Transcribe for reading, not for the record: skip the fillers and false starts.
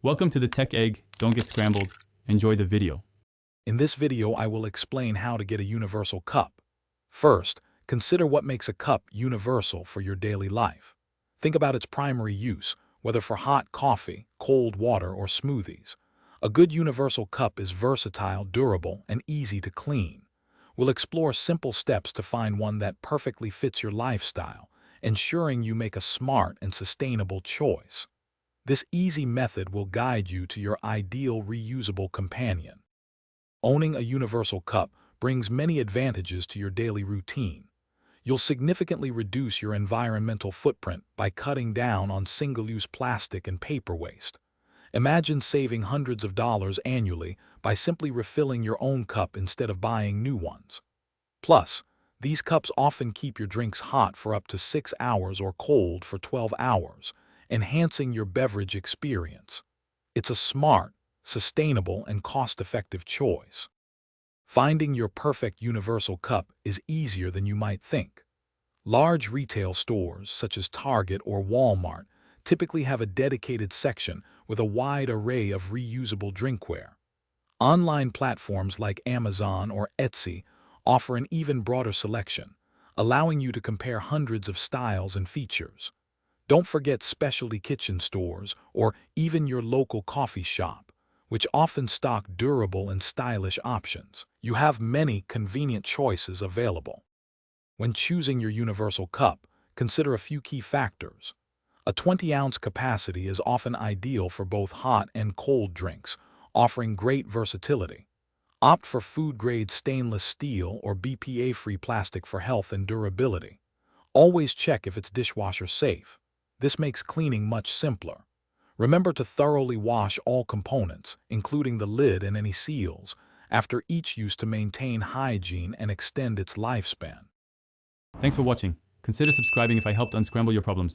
Welcome to the Tech Egg. Don't get scrambled. Enjoy the video. In this video, I will explain how to get a universal cup. First, consider what makes a cup universal for your daily life. Think about its primary use, whether for hot coffee, cold water, or smoothies. A good universal cup is versatile, durable, and easy to clean. We'll explore simple steps to find one that perfectly fits your lifestyle, ensuring you make a smart and sustainable choice. This easy method will guide you to your ideal reusable companion. Owning a universal cup brings many advantages to your daily routine. You'll significantly reduce your environmental footprint by cutting down on single-use plastic and paper waste. Imagine saving hundreds of dollars annually by simply refilling your own cup instead of buying new ones. Plus, these cups often keep your drinks hot for up to 6 hours or cold for 12 hours, enhancing your beverage experience. It's a smart, sustainable, and cost-effective choice. Finding your perfect universal cup is easier than you might think. Large retail stores, such as Target or Walmart, typically have a dedicated section with a wide array of reusable drinkware. Online platforms like Amazon or Etsy offer an even broader selection, allowing you to compare hundreds of styles and features. Don't forget specialty kitchen stores or even your local coffee shop, which often stock durable and stylish options. You have many convenient choices available. When choosing your universal cup, consider a few key factors. A 20-ounce capacity is often ideal for both hot and cold drinks, offering great versatility. Opt for food-grade stainless steel or BPA-free plastic for health and durability. Always check if it's dishwasher safe. This makes cleaning much simpler. Remember to thoroughly wash all components, including the lid and any seals, after each use to maintain hygiene and extend its lifespan. Thanks for watching. Consider subscribing if I helped unscramble your problems.